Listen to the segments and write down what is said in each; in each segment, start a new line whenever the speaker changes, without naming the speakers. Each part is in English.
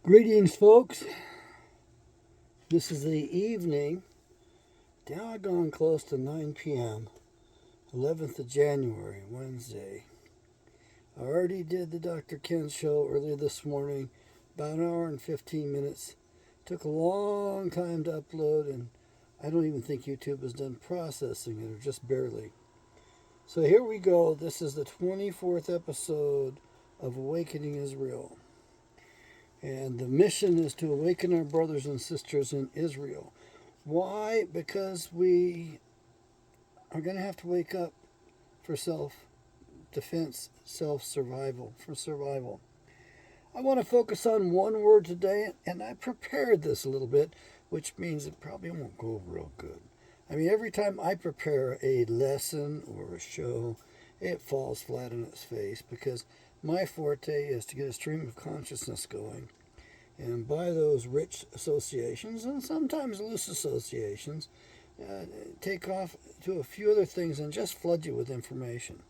Greetings, folks. This is the evening, doggone close to 9 p.m., 11th of January, Wednesday. I already did the Dr. Ken show earlier this morning, about an hour and 15 minutes. Took a long time to upload, and I don't even think YouTube has done processing it, or just barely. So here we go. This is the 24th episode of Awakening Israel. And the mission is to awaken our brothers and sisters in Israel. Why? Because we are going to have to wake up for self-defense, self-survival, for survival. I want to focus on one word today, and I prepared this a little bit, which means it probably won't go real good. I mean, every time I prepare a lesson or a show, it falls flat on its face because my forte is to get a stream of consciousness going. And by those rich associations, and sometimes loose associations, take off to a few other things and just flood you with information.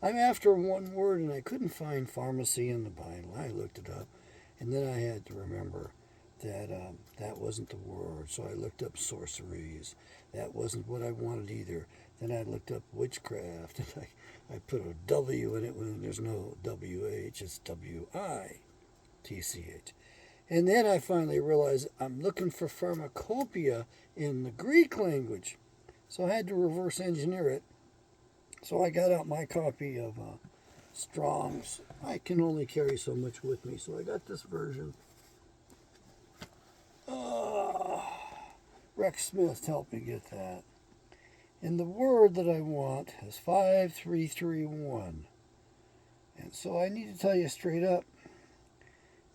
I'm after one word, and I couldn't find pharmacy in the Bible. I looked it up, and then I had to remember that that wasn't the word. So I looked up sorceries. That wasn't what I wanted either. Then I looked up witchcraft, and I put a W in it when there's no WH. It's WITCH. And then I finally realized I'm looking for Pharmacopeia in the Greek language. So I had to reverse engineer it. So I got out my copy of Strong's. I can only carry so much with me. So I got this version. Rex Smith helped me get that. And the word that I want is 5331. And so I need to tell you straight up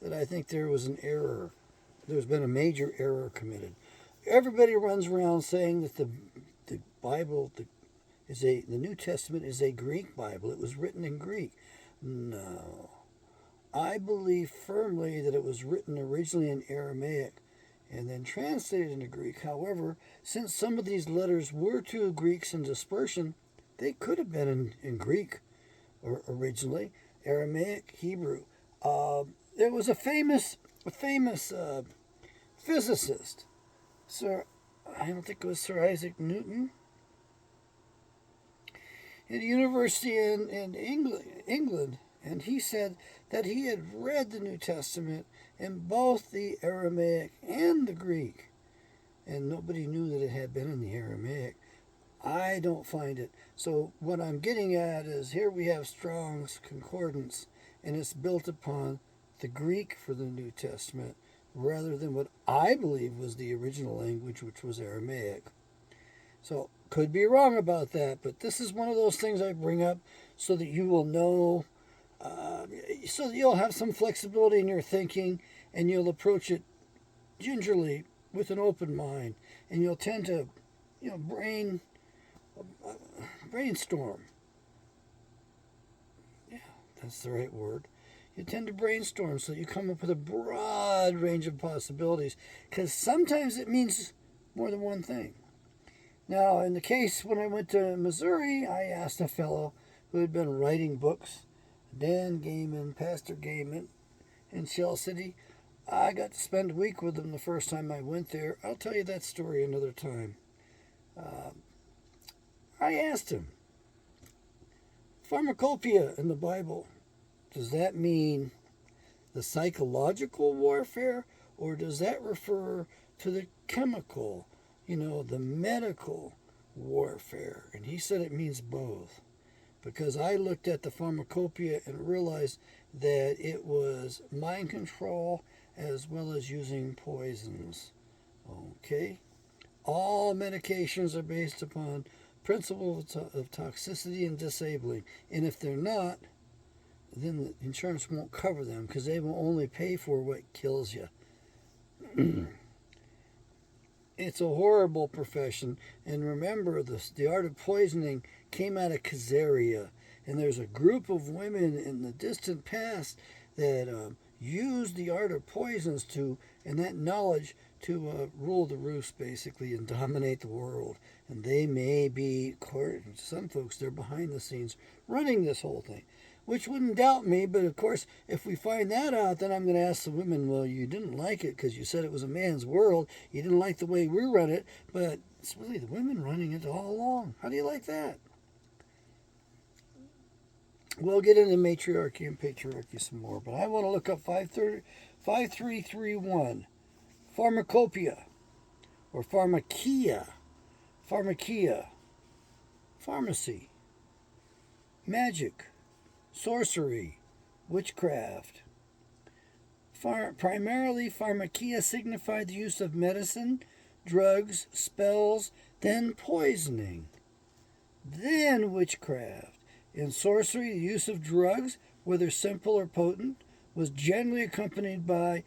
that I think there was an error. There's been a major error committed. Everybody runs around saying that the Bible the New Testament is a Greek Bible. It was written in Greek. No. I believe firmly that it was written originally in Aramaic and then translated into Greek. However, since some of these letters were to Greeks in dispersion, they could have been in Greek or originally, Aramaic, Hebrew. There was a famous physicist, I don't think it was Sir Isaac Newton, at a university in England, and he said that he had read the New Testament in both the Aramaic and the Greek, and nobody knew that it had been in the Aramaic. I don't find it. So what I'm getting at is here we have Strong's Concordance, and it's built upon the Greek for the New Testament rather than what I believe was the original language, which was Aramaic. So could be wrong about that, but this is one of those things I bring up so that you will know, so that you'll have some flexibility in your thinking and you'll approach it gingerly with an open mind, and you'll tend to, brainstorm. Yeah, that's the right word. You tend to brainstorm so you come up with a broad range of possibilities, because sometimes it means more than one thing. Now, in the case when I went to Missouri, I asked a fellow who had been writing books, Dan Gaiman, Pastor Gaiman, in Shell City. I got to spend a week with him the first time I went there. I'll tell you that story another time. I asked him, Pharmacopeia in the Bible, does that mean the psychological warfare, or does that refer to the chemical, the medical warfare? And he said it means both, because I looked at the Pharmacopeia and realized that it was mind control as well as using poisons. Okay? All medications are based upon principles of toxicity and disabling, and if they're not, then the insurance won't cover them because they will only pay for what kills you. It's a horrible profession, and remember, the art of poisoning came out of Khazaria, and there's a group of women in the distant past that used the art of poisons and that knowledge to rule the roost, basically, and dominate the world. And they may be, some folks, they're behind the scenes running this whole thing. which wouldn't doubt me, but of course, if we find that out, then I'm going to ask the women, well, you didn't like it because you said it was a man's world. You didn't like the way we run it, but it's really the women running it all along. How do you like that? We'll get into matriarchy and patriarchy some more, but I want to look up 5331, Pharmacopeia, or Pharmakeia, pharmacy, magic, sorcery, witchcraft. Primarily, Pharmakeia signified the use of medicine, drugs, spells, then poisoning, then witchcraft. In sorcery, the use of drugs, whether simple or potent, was generally accompanied by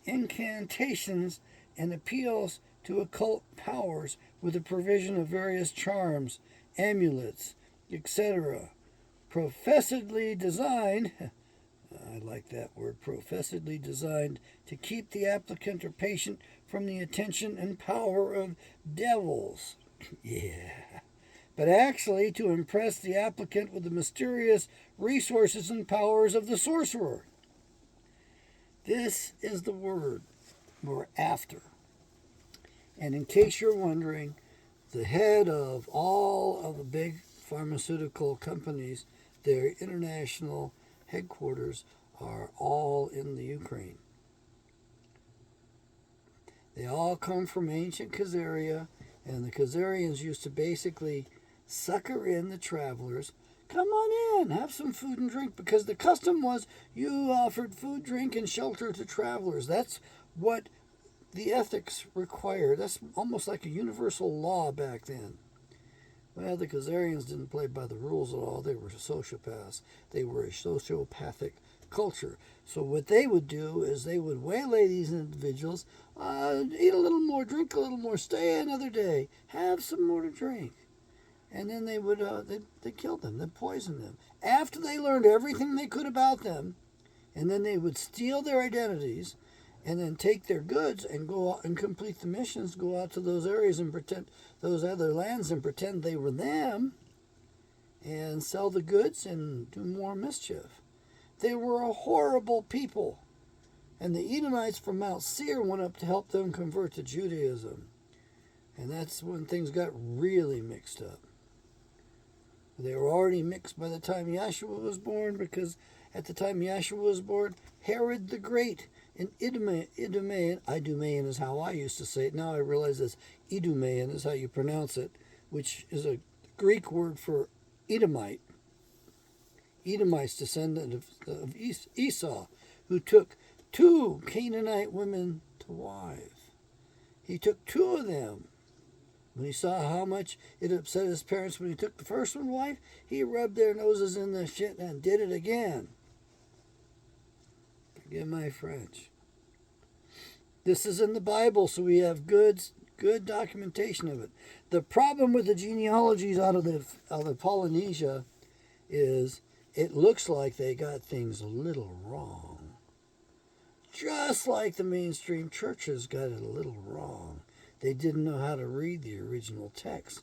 incantations and appeals to occult powers with the provision of various charms, amulets, etc. Professedly designed, I like that word, professedly designed to keep the applicant or patient from the attention and power of devils. Yeah. But actually to impress the applicant with the mysterious resources and powers of the sorcerer. This is the word we're after. And in case you're wondering, the head of all of the big pharmaceutical companies, their international headquarters are all in the Ukraine. They all come from ancient Khazaria, and the Khazarians used to basically sucker in the travelers. Come on in, have some food and drink, because the custom was you offered food, drink, and shelter to travelers. That's what the ethics required. That's almost like a universal law back then. Well, the Khazarians didn't play by the rules at all. They were sociopaths. They were a sociopathic culture. So what they would do is they would waylay these individuals, eat a little more, drink a little more, stay another day, have some more to drink. And then they would they'd kill them, they'd poison them. After they learned everything they could about them, and then they would steal their identities, and then take their goods and go out and complete the missions, go out to those areas and pretend, those other lands, and pretend they were them, and sell the goods and do more mischief. They were a horrible people. And the Edomites from Mount Seir went up to help them convert to Judaism. And that's when things got really mixed up. They were already mixed by the time Yahshua was born, because at the time Yahshua was born, Herod the Great in Idumean is how I used to say it. Now I realize it's Idumean is how you pronounce it, which is a Greek word for Edomite. Edomites, descendant of Esau, who took 2 Canaanite women to wife. He took 2 of them. When he saw how much it upset his parents when he took the first one wife, he rubbed their noses in the shit and did it again. Forgive my French. This is in the Bible, so we have good documentation of it. The problem with the genealogies out of the Polynesia is it looks like they got things a little wrong. Just like the mainstream churches got it a little wrong. They didn't know how to read the original text,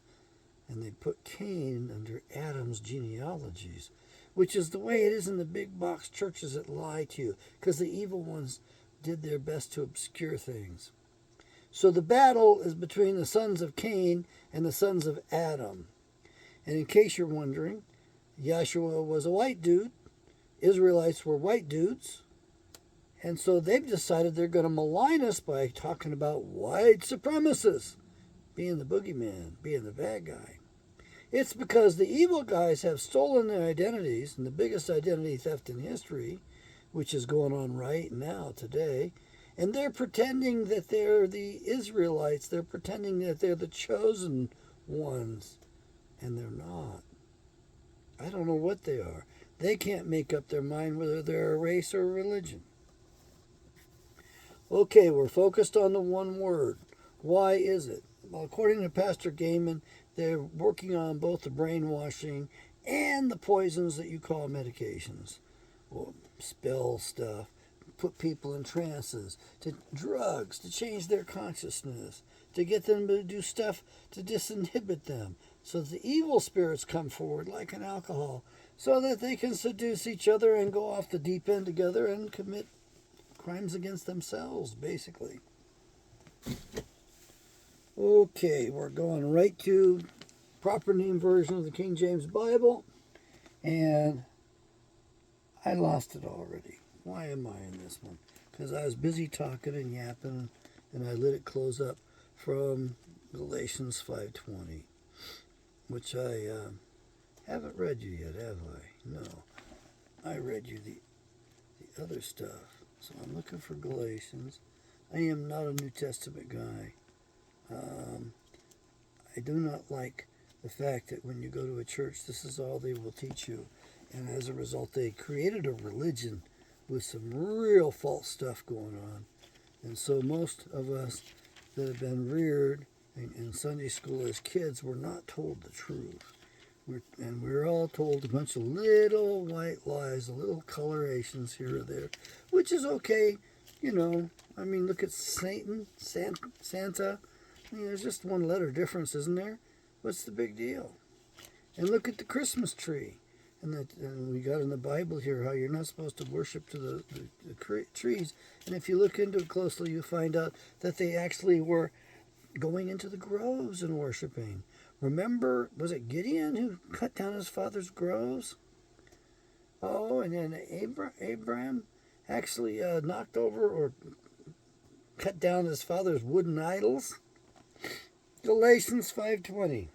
and they put Cain under Adam's genealogies, which is the way it is in the big box churches that lie to you, because the evil ones did their best to obscure things. So the battle is between the sons of Cain and the sons of Adam. And in case you're wondering, Yahshua was a white dude, Israelites were white dudes, and so they've decided they're going to malign us by talking about white supremacists, being the boogeyman, being the bad guy. It's because the evil guys have stolen their identities, and the biggest identity theft in history, which is going on right now, today, and they're pretending that they're the Israelites. They're pretending that they're the chosen ones, and they're not. I don't know what they are. They can't make up their mind whether they're a race or a religion. Okay, we're focused on the one word. Why is it? Well, according to Pastor Gaiman, they're working on both the brainwashing and the poisons that you call medications. Well, spell stuff, put people in trances, to drugs, to change their consciousness, to get them to do stuff to disinhibit them. So the evil spirits come forward like an alcohol so that they can seduce each other and go off the deep end together and commit crimes against themselves, basically. Okay, we're going right to proper name version of the King James Bible, and I lost it already. Why am I in this one? Because I was busy talking and yapping, and I let it close up from Galatians 5:20, which I haven't read you yet, have I? No. I read you the other stuff. So I'm looking for Galatians. I am not a New Testament guy. I do not like the fact that when you go to a church, this is all they will teach you. And as a result, they created a religion with some real false stuff going on. And so most of us that have been reared in Sunday school as kids were not told the truth. We're all told a bunch of little white lies, little colorations here or there, which is okay. You know, I mean, look at Satan, Santa. I mean, there's just one letter difference, isn't there? What's the big deal? And look at the Christmas tree. And we got in the Bible here how you're not supposed to worship to the trees. And if you look into it closely, you find out that they actually were going into the groves and worshiping. Remember, was it Gideon who cut down his father's groves? Oh, and then Abraham actually knocked over or cut down his father's wooden idols. Galatians 5:20.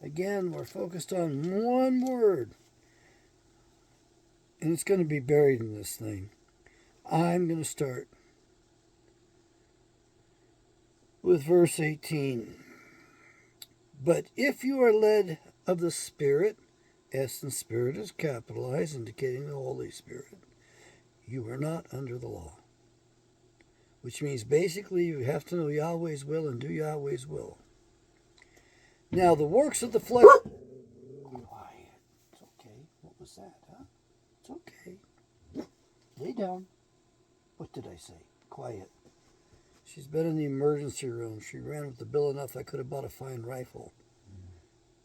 Again, we're focused on one word, and it's going to be buried in this thing. I'm going to start with verse 18. But if you are led of the Spirit, S in Spirit is capitalized, indicating the Holy Spirit, you are not under the law. Which means basically you have to know Yahweh's will and do Yahweh's will. Now the works of the flesh... Quiet. It's okay. What was that, huh? It's okay. Lay down. What did I say? Quiet. She's been in the emergency room. She ran with the bill enough I could have bought a fine rifle.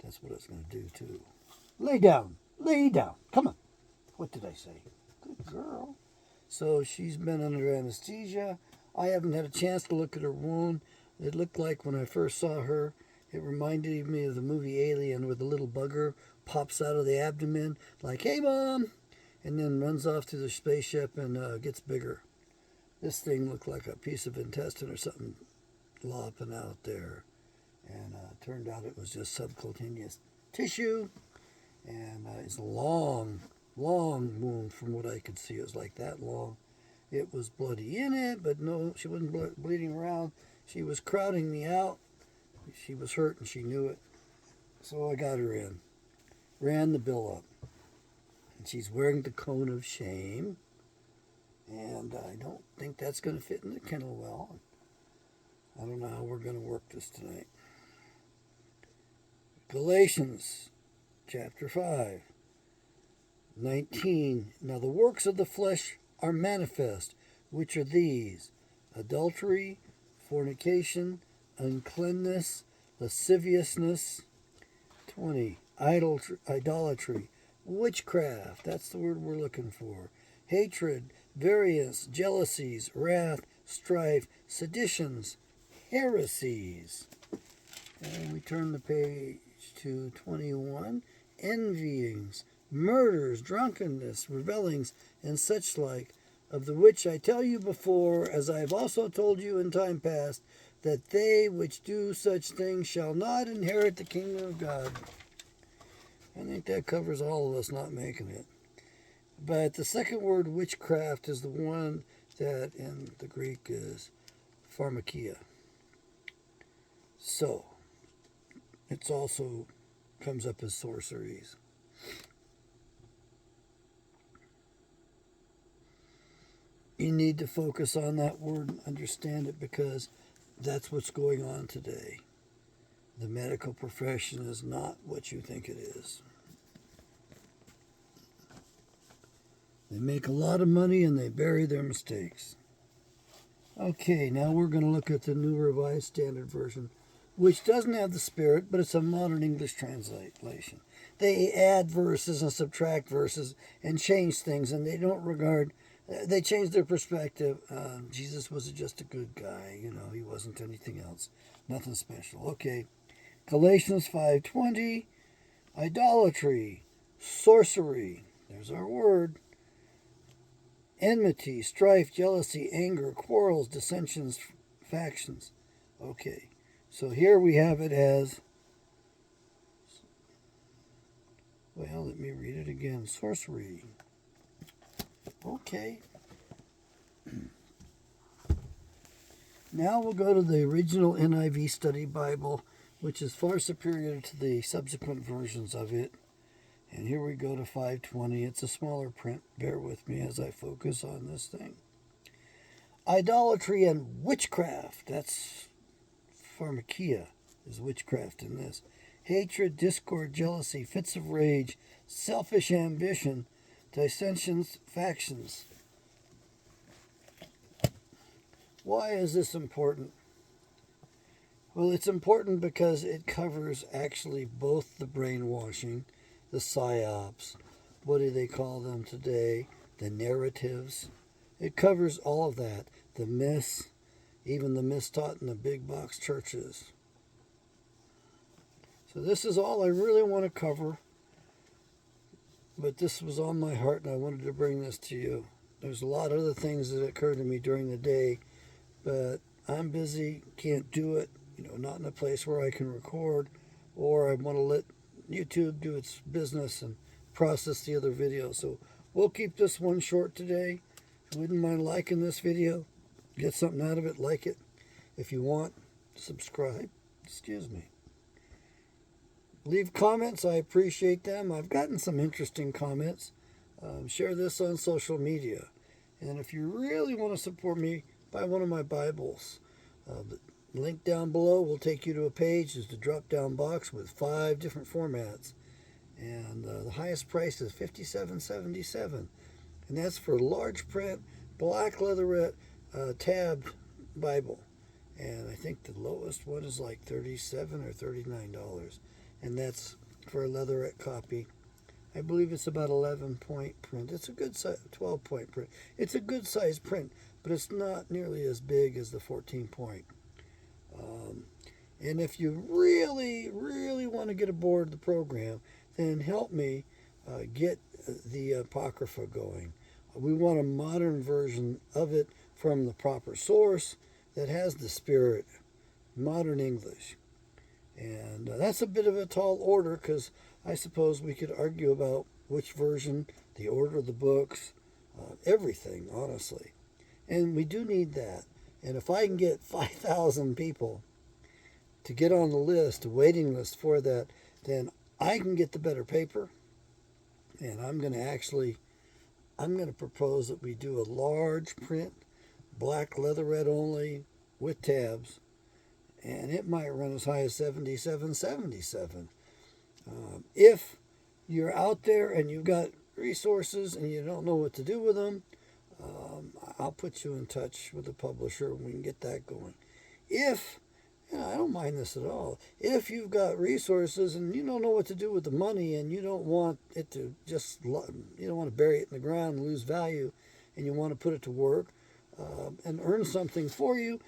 That's what I was going to do, too. Lay down. Lay down. Come on. What did I say? Good girl. So she's been under anesthesia. I haven't had a chance to look at her wound. It looked like when I first saw her, it reminded me of the movie Alien, where the little bugger pops out of the abdomen like, hey, Mom, and then runs off to the spaceship and gets bigger. This thing looked like a piece of intestine or something lopping out there. And it turned out it was just subcutaneous tissue. And it's a long wound from what I could see. It was like that long. It was bloody in it, but no, she wasn't bleeding around. She was crowding me out. She was hurt and she knew it. So I got her in. Ran the bill up. And she's wearing the cone of shame. And I don't think that's going to fit in the kennel well. I don't know how we're going to work this tonight. Galatians chapter 5, 19. Now the works of the flesh are manifest, which are these: adultery, fornication, uncleanness, lasciviousness. 20. Idolatry, witchcraft, that's the word we're looking for. Hatred, variance, jealousies, wrath, strife, seditions, heresies. And we turn the page to 21. Envyings, murders, drunkenness, revellings, and such like, of the which I tell you before, as I have also told you in time past, that they which do such things shall not inherit the kingdom of God. I think that covers all of us not making it. But the second word, witchcraft, is the one that in the Greek is Pharmakeia. So, it also comes up as sorceries. You need to focus on that word and understand it, because that's what's going on today. The medical profession is not what you think it is. They make a lot of money and they bury their mistakes. Okay, now we're going to look at the New Revised Standard Version which doesn't have the Spirit, but it's a modern English translation. They add verses and subtract verses and change things, and they don't regard, they change their perspective. Jesus was just a good guy, he wasn't anything else, nothing special. Okay, Galatians 5:20, idolatry, sorcery, there's our word, enmity, strife, jealousy, anger, quarrels, dissensions, factions. Okay, so here we have it as, well, let me read it again. Sorcery. Okay. Now we'll go to the original NIV Study Bible, which is far superior to the subsequent versions of it. And here we go to 520. It's a smaller print. Bear with me as I focus on this thing. Idolatry and witchcraft. That's Pharmakeia, is witchcraft in this. Hatred, discord, jealousy, fits of rage, selfish ambition, dissensions, factions. Why is this important? Well, it's important because it covers actually both the brainwashing, the psyops, what do they call them today, the narratives. It covers all of that, the myths, even the myths taught in the big box churches. So this is all I really want to cover, but this was on my heart and I wanted to bring this to you. There's a lot of other things that occur to me during the day, but I'm busy, can't do it, not in a place where I can record, or I want to let YouTube do its business and process the other videos. So we'll keep this one short today. If you wouldn't mind liking this video, get something out of it, like it. If you want, subscribe. Excuse me. Leave comments. I appreciate them. I've gotten some interesting comments. Share this on social media. And if you really want to support me, buy one of my Bibles. The link down below will take you to a page. There's the drop-down box with 5 different formats. And the highest price is $57.77. And that's for large print, black leatherette, tabbed Bible. And I think the lowest one is like $37 or $39. And that's for a leatherette copy. I believe it's about 11-point print. It's a good size, 12-point print. It's a good size print, but it's not nearly as big as the 14-point. And if you really, really want to get aboard the program, then help me get the Apocrypha going. We want a modern version of it from the proper source that has the Spirit, modern English. And that's a bit of a tall order because I suppose we could argue about which version, the order of the books, everything, honestly. And we do need that. And if I can get 5,000 people to get on the list, a waiting list for that, then I can get the better paper. And I'm going to propose that we do a large print, black leatherette only, with tabs. And it might run as high as $77.77. If you're out there and you've got resources and you don't know what to do with them, I'll put you in touch with the publisher and we can get that going. If, I don't mind this at all, if you've got resources and you don't know what to do with the money and you don't want it to just, you don't want to bury it in the ground and lose value and you want to put it to work and earn something for you,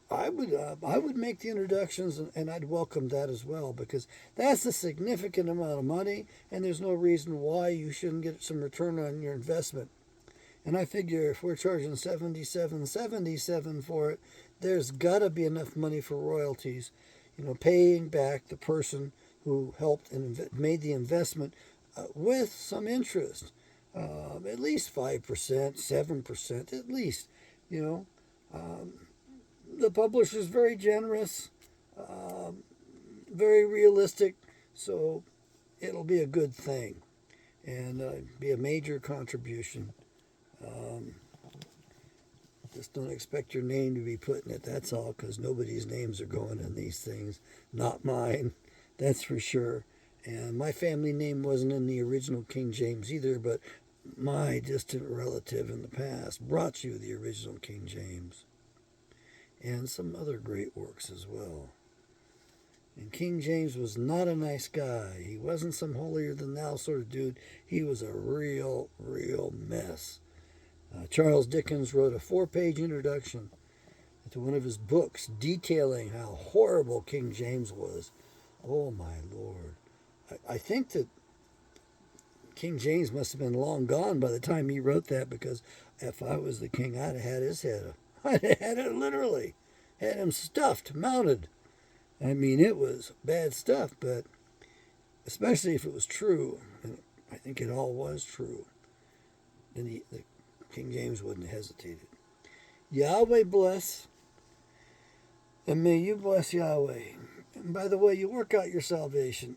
I would make the introductions and I'd welcome that as well because that's a significant amount of money and there's no reason why you shouldn't get some return on your investment. And I figure if we're charging $77.77 for it, there's got to be enough money for royalties, paying back the person who helped and made the investment with some interest, at least 5%, 7%, at least, The publisher's very generous, very realistic, so it'll be a good thing and be a major contribution. Just don't expect your name to be put in it, that's all, because nobody's names are going in these things. Not mine, that's for sure. And my family name wasn't in the original King James either, but my distant relative in the past brought you the original King James. And some other great works as well. And King James was not a nice guy. He wasn't some holier-than-thou sort of dude. He was a real mess. Charles Dickens wrote a 4-page introduction to one of his books detailing how horrible King James was. Oh, my Lord. I think that King James must have been long gone by the time he wrote that, because if I was the king, I'd have had his head. I'd have had it literally. Had him stuffed, mounted. I mean, it was bad stuff, but especially if it was true, and I think it all was true, then the King James wouldn't have hesitated. Yahweh bless, and may you bless Yahweh. And by the way, you work out your salvation.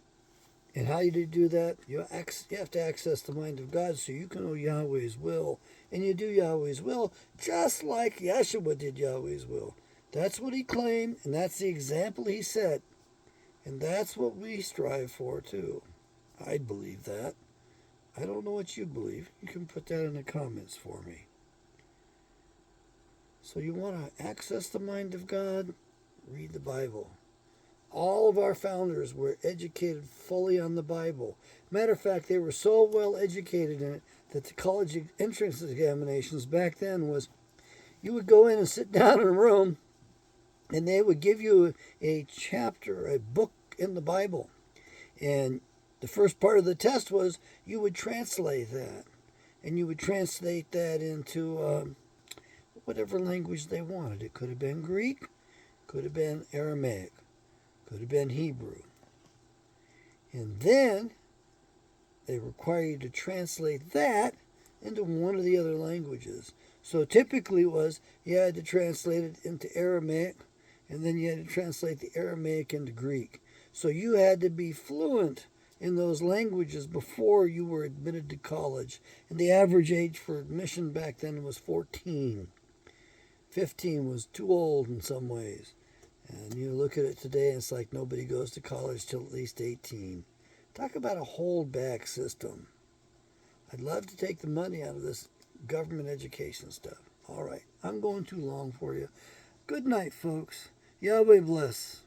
And how do you do that? You have to access the mind of God so you can know Yahweh's will. And you do Yahweh's will just like Yeshua did Yahweh's will. That's what he claimed, and that's the example he set. And that's what we strive for, too. I believe that. I don't know what you believe. You can put that in the comments for me. So you want to access the mind of God? Read the Bible. All of our founders were educated fully on the Bible. Matter of fact, they were so well educated in it that the college entrance examinations back then was, you would go in and sit down in a room, and they would give you a chapter, a book in the Bible. And the first part of the test was you would translate that. And you would translate that into whatever language they wanted. It could have been Greek, could have been Aramaic, could have been Hebrew. And then they require you to translate that into one of the other languages. So typically it was you had to translate it into Aramaic, and then you had to translate the Aramaic into Greek. So you had to be fluent in those languages before you were admitted to college. And the average age for admission back then was 14. 15 was too old in some ways. And you look at it today, and it's like nobody goes to college till at least 18. Talk about a holdback system. I'd love to take the money out of this government education stuff. All right, I'm going too long for you. Good night, folks. Yahweh bless.